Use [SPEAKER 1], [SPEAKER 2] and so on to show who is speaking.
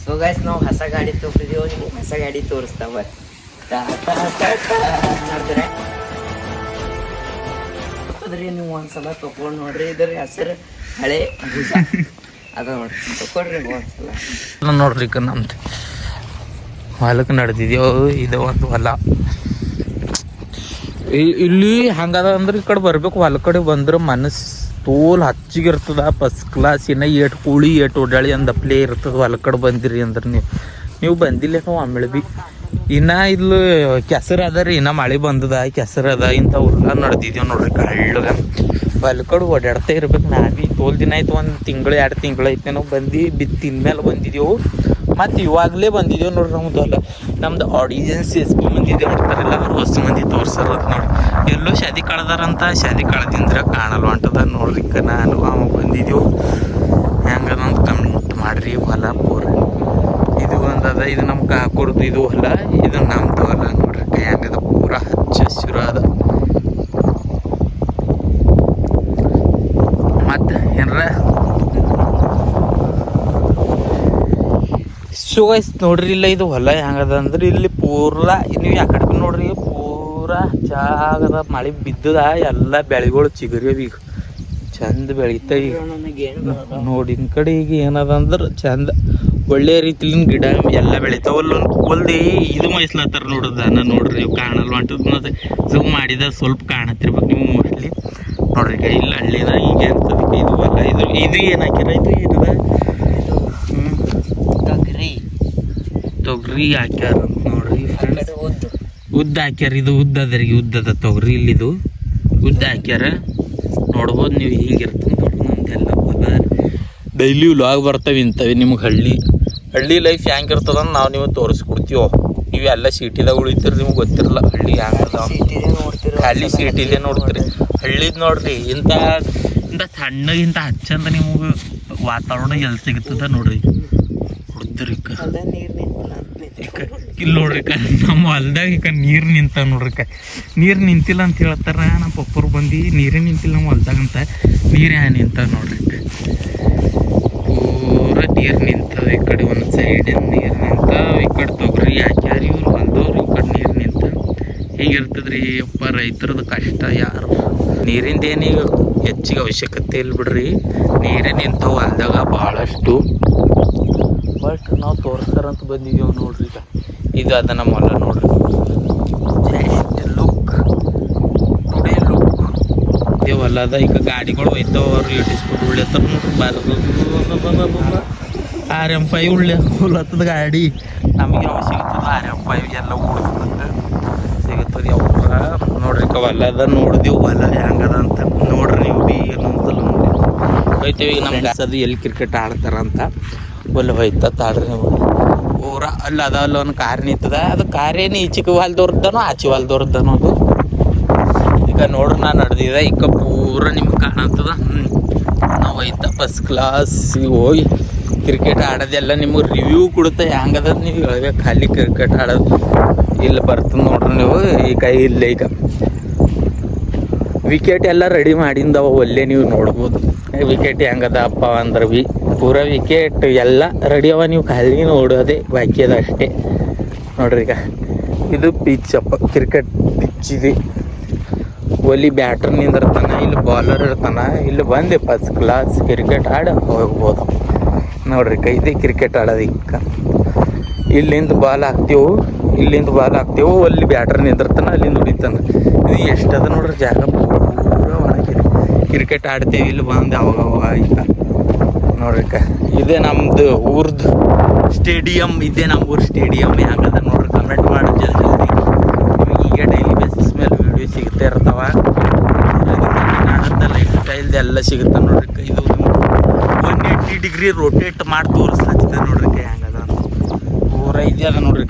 [SPEAKER 1] So guys ನಾವು ಹೊಸ ಗಾಡಿ ತೋರಿಸಿದೀವಿ, ನಿಮ್ಗೆ ಹೊಸ ಗಾಡಿ ತೋರಿಸ್ತಾ ಬರ್ರಿ. ನೀವು ಒಂದ್ಸಲ ತಗೊಂಡ್ ನೋಡ್ರಿ, ಇದ್ರ ಹೆಸರು ಹಳೆ ಭುಜ ಅದ ನೋಡ್ರಿ, ತಕೊಳ್ರಿ ಒಂದ್ಸಲ.
[SPEAKER 2] ನೋಡ್ರಿ ನಮ್ದು ಹೊಲಕ್ಕೆ ನಡೆದಿದ್ಯೋ, ಇದು ಒಂದು ಹೊಲ. ಇಲ್ಲಿ ಹಂಗದ ಅಂದ್ರೆ ಈ ಕಡೆ ಬರ್ಬೇಕು, ಹೊಲ ಕಡೆ ಬಂದ್ರೆ ಮನಸ್ಸು ತೋಲ್ ಹಚ್ಚಿಗಿರ್ತದ. ಫಸ್ಟ್ ಕ್ಲಾಸ್ ಇನ್ನ ಏಟು ಕೂಳಿ ಏಟು ಓಡಾಳಿ ಅಂದಪ್ಲೇ ಇರ್ತದ. ಹೊಲ ಕಡೆ ಬಂದಿರಿ ಅಂದ್ರೆ ನೀವು ಬಂದಿಲ್ಲ ನಾವು ಆಮೇಲೆ ಭೀ ಇನ್ನ ಇಲ್ಲಿ ಕೆಸರು ಅದ ರೀ, ಇನ್ನ ಮಳೆ ಬಂದದ, ಕೆಸರು ಅದ, ಇಂಥ ಉಲ್ಲ ನಡೆದಿದ್ದೇವೆ ನೋಡ್ರಿ. ಕಳ್ಳಗ ಹೊಲ ಕಡೆ ಓಡಾಡ್ತಾ ಇರ್ಬೇಕು. ನಾವೀ ತೋಲ್ ದಿನ ಆಯ್ತು, 1 ತಿಂಗಳು 2 ತಿಂಗಳು ಐತೆ ನಾವು ಬಂದು ಬಿತ್ತಿನ ಮೇಲೆ ಬಂದಿದ್ದೆವು. ಮತ್ತು ಇವಾಗಲೇ ಬಂದಿದ್ದೇವೆ ನೋಡ್ರಿ. ನಮ್ದು ಆಡಿಯನ್ಸ್ ಎಷ್ಟು ಮಂದಿ ಇದೆ ನೋಡ್ತಾರಲ್ಲ, ಅವ್ರು ಹೊಸ ಮಂದಿ ತೋರ್ಸಲ್ಲ ನೋಡಿ. ಎಲ್ಲೋ ಶಾದಿ ಕಳ್ದಾರಂತ, ಶಾದಿ ಕಳ್ದಿಂದ್ರೆ ಕಾಣಲ್ಲ ಹೊಂಟದ ನೋಡ್ರಿ. ನಾನು ಅವಾಗ ಬಂದಿದ್ದೆವು. ಹೆಂಗದಂತ ಕಮೆಂಟ್ ಮಾಡಿರಿ. ಹೊಲ ಪೂರ ಇದು ಒಂದದ, ಇದು ನಮ್ಮ ಕಾಕೂರ್ದು ಇದು ಹೊಲ, ಇದು ನಮ್ದು ಹೊಲ ನೋಡ್ರಿ. ಹೆಂಗದ ಪೂರ ಹಚ್ಚ ಹಸಿರು ಅದ. ಮತ್ತು ಏನಾರ ಶೋಯ್ಸ್ ನೋಡ್ರಿ. ಇಲ್ಲ ಇದು ಹೊಲ ಹೆಂಗದ ಅಂದ್ರೆ ಇಲ್ಲಿ ಪೂರ ನೀವು ಯಾಕಡೆ ನೋಡ್ರಿ, ಪೂರ ಜಾಗದ ಮಳೆ ಬಿದ್ದದ. ಎಲ್ಲ ಬೆಳೆಗಳು ಚಿಗುರ್ಯವ, ಈಗ ಚಂದ ಬೆಳಿತಾವ. ಈಗ ನೋಡಿ ಇನ್ ಕಡೆ ಈಗ ಏನದ ಅಂದ್ರೆ ಚಂದ ಒಳ್ಳೆ ರೀತಿಲಿನ ಗಿಡ ಎಲ್ಲ ಬೆಳಿತಾವಲ್ಲ. ಒಲ್ದಿ ಇದು ಮೈಸ್ಲತ್ತಾರ ನೋಡ್ರಿ, ದನ ನೋಡ್ರಿ. ನೀವು ಕಾಣಲ್ಲ ಹೊಂಟದ, ಝೂಮ್ ಮಾಡಿದ ಸ್ವಲ್ಪ ಕಾಣತ್ತಿರ್ಬೇಕು ನೀವು ಮೋಸ್ಟ್ಲಿ ನೋಡ್ರಿ. ಈಗ ಇಲ್ಲ ಹಳ್ಳಿನ ಈಗ ಇರ್ತದಕ್ಕೆ ಇದು ಹೊಲ. ಇದು ಏನು ಹಾಕ್ಯಾರ, ಇದು ಏನದ ತೊಗರಿ ಹಾಕ್ಯಾರ ನೋಡ್ರಿ. ಉದ್ದ ಹಾಕ್ಯಾರ, ಇದು ಉದ್ದ ಅದರಿಗೆ ಉದ್ದದ ತೊಗರಿ. ಇಲ್ಲಿದು ಉದ್ದ ಹಾಕ್ಯಾರ ನೋಡ್ಬೋದು ನೀವು. ಹಿಂಗಿರ್ತದೆ ನೋಡ್ರಿ ನಮ್ದೆಲ್ಲ ಹೊಲ. ಡೈಲಿ ವ್ಲಾಗ್ ಬರ್ತವೆ ಇಂಥವೆ. ನಿಮ್ಗೆ ಹಳ್ಳಿ ಲೈಫ್ ಹೆಂಗಿರ್ತದ ನಾವು ನೀವು ತೋರಿಸ್ಕೊಡ್ತೀವೋ. ನೀವು ಎಲ್ಲ ಸಿಟಿದಾಗ ಉಳಿತೀರಿ, ನಿಮ್ಗೆ ಗೊತ್ತಿರಲ್ಲ ಹಳ್ಳಿ ಹೆಂಗದ. ಖಾಲಿ ಸಿಟಿಲೇ ನೋಡ್ತೀರಿ. ಹಳ್ಳಿದ್ ನೋಡ್ರಿ ಇಂಥ ತಣ್ಣಗೆ ಇಂಥ ಹಚ್ಚಂದ ನಿಮಗೆ ವಾತಾವರಣ ಎಲ್ಲಿ ಸಿಗ್ತದ ನೋಡ್ರಿ. ಹುಡ್ದ್ರಿ ಇಲ್ಲಿ ನೋಡ್ರಿ, ನಮ್ಮ ಹೊಲ್ದಾಗ ಈಗ ನೀರು ನಿಂತ ನೋಡ್ರಿ. ನೀರು ನಿಂತಿಲ್ಲ ಅಂತ ಹೇಳ್ತಾರ ನಮ್ಮ ಪಪ್ಪರು ಬಂದು. ನೀರೇ ನಿಂತಿಲ್ಲ ನಮ್ಮ ಹೊಲ್ದಾಗ ಅಂತ. ನೀರು ನಿಂತ ನೋಡ್ರಿ. ಪೂರ ನೀರು ನಿಂತವ. ಈ ಕಡೆ ಒಂದು ಸೈಡ್ ನೀರು ನಿಂತಾವ, ಈ ಕಡೆ ತೊಗರಿ ಹಾಕ್ಯಾರ ಇವ್ರು ಹೊಲ್ದವ್ರು, ಈ ಕಡೆ ನೀರು ನಿಂತ. ಹಿಂಗಿರ್ತದ್ರಿ ಅಪ್ಪ ರೈತರದ್ದು ಕಷ್ಟ. ಯಾರು ನೀರಿಂದ ಏನೀಗ ಹೆಚ್ಚಿಗೆ ಅವಶ್ಯಕತೆ ಇಲ್ಲ ಬಿಡ್ರಿ. ನೀರೇ ನಿಂತವ ಹೊಲ್ದಾಗ ಭಾಳಷ್ಟು. ಬಟ್ ನಾವು ತೋರಿಸ್ತಾರಂತ ಬಂದಿದ್ದೀವಿ ನೋಡ್ರಿ. ಈಗ ಇದು ಅದ ನಮ್ಮ ಹೊಲ ನೋಡ್ರಿ. Just look today look. ಇದೇ ಹೊಲ ಅದ. ಈಗ ಗಾಡಿಗಳು ಹೋಯ್ತಾವ, ಅವ್ರು ಇಟ್ಟಿಸ್ಬಿಟ್ಟು ಉಳ್ಳೆತ್ತಾರ ನೋಡ್ರಿ. RM5 ಉಳ್ಳತ್ತದ ಗಾಡಿ. ನಮಗೆ ಯಾವ ಸಿಗ್ತದ RM5 ಎಲ್ಲ ಉಳ್ತದ ಸಿಗುತ್ತದೆ ಅವ್ರ ನೋಡ್ರಿ. ಈಗ ಹೊಲ ಅದ ನೋಡಿದೆವು, ಹೊಲ ಹೆಂಗದ ಅಂತ ನೋಡ್ರಿ. ನೀವು ಭೀ ಏನಂತಲ್ಲ ನೋಡಿ ಹೋಯ್ತೇವೆ. ಈಗ ನಮ್ಗೆ ಅದು ಎಲ್ಲಿ ಕ್ರಿಕೆಟ್ ಆಡ್ತಾರಂತ ಒಲ್ಲಿ ಹೋಯ್ತ ತಾಡ್ರಿ ನೀವು. ಊರ ಅಲ್ಲಿ ಅದ, ಅಲ್ಲಿ ಒಂದು ಕಾರ್ ನಿಂತದ. ಅದು ಕಾರೇನು ಈಚಿಗೆ ಹೊಲ್ದವ್ರದ್ದಾನೋ ಆಚೆ ಹೊಲ್ದವ್ರದ್ದಾನೋ ಅದು. ಈಗ ನೋಡ್ರಿ ನಾನು ನಡೆದಿದೆ. ಈಗ ಪೂರ ನಿಮ್ಗೆ ಕಾಣತ್ತದ. ನಾವು ಹೋಯ್ತ ಫಸ್ಟ್ ಕ್ಲಾಸಿಗೆ ಹೋಗಿ ಕ್ರಿಕೆಟ್ ಆಡೋದೆಲ್ಲ ನಿಮ್ಗೆ ರಿವ್ಯೂ ಕೊಡುತ್ತೆ. ಹೆಂಗದ ನೀವು ಹೇಳ್ಬೇಕು. ಖಾಲಿ ಕ್ರಿಕೆಟ್ ಆಡೋದು ಇಲ್ಲಿ ಬರ್ತದೆ ನೋಡ್ರಿ ನೀವು. ಈಗ ಇಲ್ಲೇ ಈಗ ವಿಕೆಟ್ ಎಲ್ಲ ರೆಡಿ ಮಾಡಿಂದವ ಒಲ್ಲೆ ನೀವು ನೋಡ್ಬೋದು. ವಿಕೆಟ್ ಹೆಂಗದ ಅಪ್ಪ ಅಂದ್ರೆ ಪೂರ ವಿಕೆಟ್ ಎಲ್ಲ ರೆಡಿ ಅವ. ನೀವು ಖಾಲಿ ನೋಡೋದೇ ಬಾಕಿ ಅದ ಅಷ್ಟೇ ನೋಡ್ರಿ. ಈಗ ಇದು ಪಿಚ್ ಅಪ್ಪ, ಕ್ರಿಕೆಟ್ ಪಿಚ್ ಇದೆ. ಒಲ್ಲಿ ಬ್ಯಾಟ್ರ್ ನಿಂದಿರ್ತಾನ, ಇಲ್ಲಿ ಬಾಲರ್ ಇರ್ತಾನ. ಇಲ್ಲಿ ಬಂದು ಫಸ್ಟ್ ಕ್ಲಾಸ್ ಕ್ರಿಕೆಟ್ ಆಡಿ ಹೋಗ್ಬೋದು ನೋಡ್ರಿ. ಇದೇ ಕ್ರಿಕೆಟ್ ಆಡೋದು. ಈಗ ಇಲ್ಲಿಂದ ಬಾಲ್ ಹಾಕ್ತೇವು, ಅಲ್ಲಿ ಬ್ಯಾಟ್ರ್ ನಿಂದಿರ್ತಾನ, ಅಲ್ಲಿಂದ ಹೊಡಿತಾನ. ಇದು ಎಷ್ಟದ ನೋಡ್ರಿ ಜಾಗ. ಪೂರ ಒಣಗಿರಿ ಕ್ರಿಕೆಟ್ ಆಡ್ತೇವೆ ಇಲ್ಲಿ ಬಂದು ಅವಾಗ. ಈಗ ನೋಡ್ರಿ ಇದೇ ನಮ್ದು ಊರ್ದು ಸ್ಟೇಡಿಯಂ. ಇದೇ ನಮ್ಮ ಊರು ಸ್ಟೇಡಿಯಂ. ಹೆಂಗದ ನೋಡ್ರಿ. ಕಮೆಂಟ್ ಮಾಡಿ ಜಲ್ದಿ. ನಿಮಗೆ ಈಗ ಡೈಲಿ ಬೇಸಿಸ್ ಮೇಲೆ ವಿಡಿಯೋ ಸಿಗ್ತಾ ಇರ್ತಾವ. ಕಾಣುತ್ತೆ ಲೈಫ್ ಸ್ಟೈಲ್ದು ಎಲ್ಲ ಸಿಗುತ್ತೆ ನೋಡ್ರಿ. ಇದು 180 ಡಿಗ್ರಿ ರೋಟೇಟ್ ಮಾಡಿ ತೋರಿಸ್ಲತ್ತಿದೆ ನೋಡ್ರಿ ಹೆಂಗದ. ಪೂರ ಇದೆ ಅದ ನೋಡ್ರಿ.